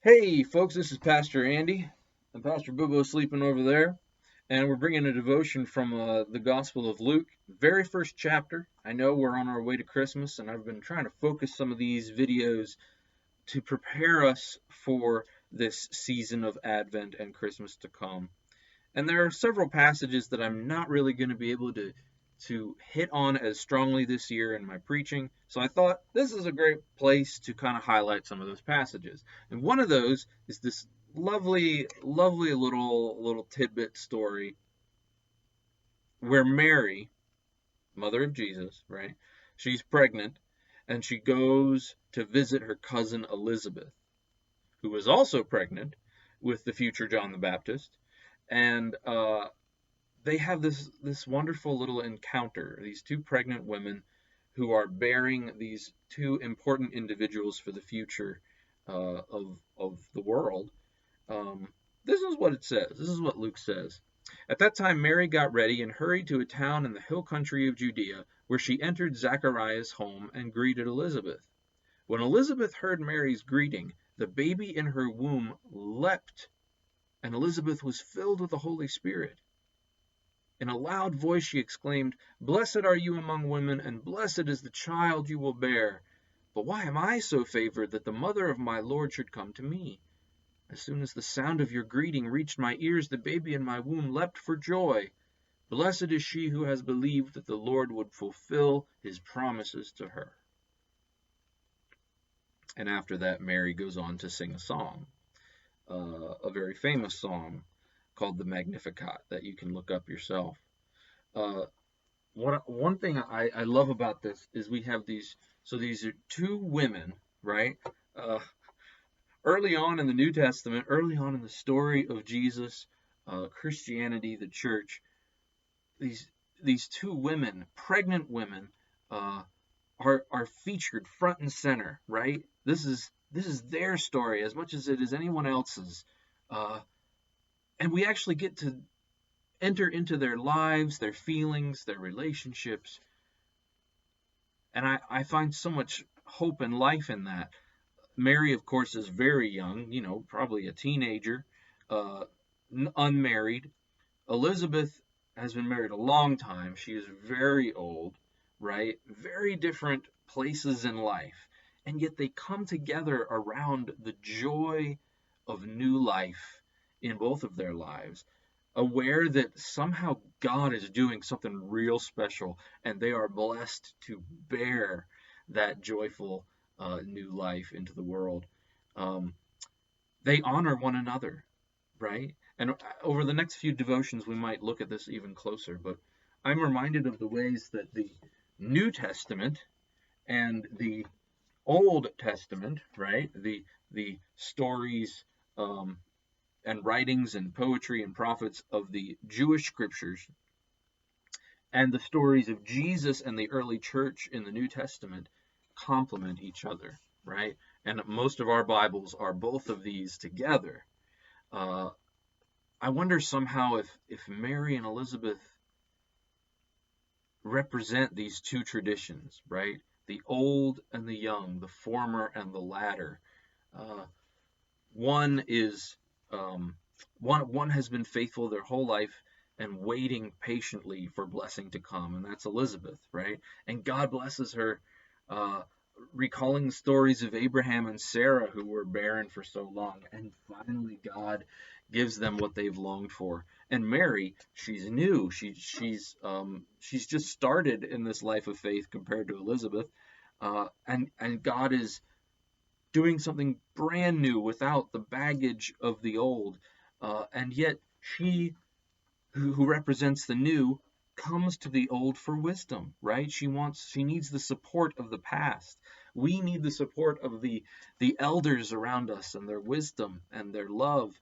Hey, folks, this is Pastor Andy, and Pastor Boobo's sleeping over there, and we're bringing a devotion from the Gospel of Luke, very first chapter. I know we're on our way to Christmas, and I've been trying to focus some of these videos to prepare us for this season of Advent and Christmas to come. And there are several passages that I'm not really going to be able to hit on as strongly this year in my preaching. So I thought this is a great place to kind of highlight some of those passages. And one of those is this lovely, lovely little tidbit story where Mary, mother of Jesus, right? She's pregnant and she goes to visit her cousin Elizabeth, who was also pregnant with the future John the Baptist. And they have this wonderful little encounter. These two pregnant women who are bearing these two important individuals for the future of the world. This is what it says. This is what Luke says. At that time, Mary got ready and hurried to a town in the hill country of Judea, where she entered Zachariah's home and greeted Elizabeth. When Elizabeth heard Mary's greeting, the baby in her womb leapt, and Elizabeth was filled with the Holy Spirit. In a loud voice she exclaimed, "Blessed are you among women, and blessed is the child you will bear. But why am I so favored that the mother of my Lord should come to me? As soon as the sound of your greeting reached my ears, the baby in my womb leapt for joy. Blessed is she who has believed that the Lord would fulfill his promises to her." And after that, Mary goes on to sing a song, a very famous song called the Magnificat that you can look up yourself. One thing I love about this is we have these. So these are two women, right? Early on in the New Testament, early on in the story of Jesus, Christianity, the church, these two women, pregnant women, are featured front and center, right? This is their story as much as it is anyone else's. And we actually get to enter into their lives, their feelings, their relationships. And I find so much hope and life in that. Mary, of course, is very young, probably a teenager, unmarried. Elizabeth has been married a long time. She is very old, right? Very different places in life. And yet they come together around the joy of new life in both of their lives, aware that somehow God is doing something real special and they are blessed to bear that joyful new life into the world. They honor one another, right? And over the next few devotions, we might look at this even closer, but I'm reminded of the ways that the New Testament and the Old Testament, right? The stories and writings and poetry and prophets of the Jewish scriptures and the stories of Jesus and the early church in the New Testament complement each other, right? And most of our Bibles are both of these together. I wonder somehow if Mary and Elizabeth represent these two traditions, right? The old and the young, the former and the latter. One is one has been faithful their whole life and waiting patiently for blessing to come, and that's Elizabeth, right? And God blesses her, recalling the stories of Abraham and Sarah who were barren for so long, and finally God gives them what they've longed for. And Mary, she's new. She's just started in this life of faith compared to Elizabeth, and God is doing something brand new without the baggage of the old. And yet she, who represents the new, comes to the old for wisdom, right? She needs the support of the past. We need the support of the elders around us and their wisdom and their love.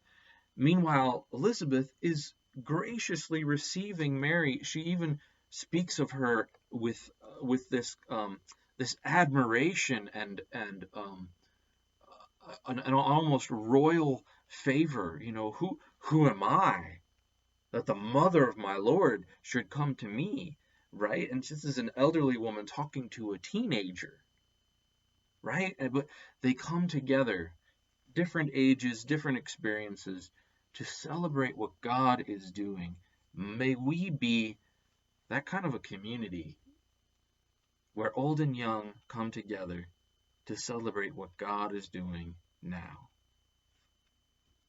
Meanwhile, Elizabeth is graciously receiving Mary. She even speaks of her with this admiration and an almost royal favor. Who am I that the mother of my Lord should come to me, right? And this is an elderly woman talking to a teenager, right? But they come together. different ages, different experiences, to celebrate what God is doing. May we be that kind of a community where old and young come together to celebrate what God is doing now.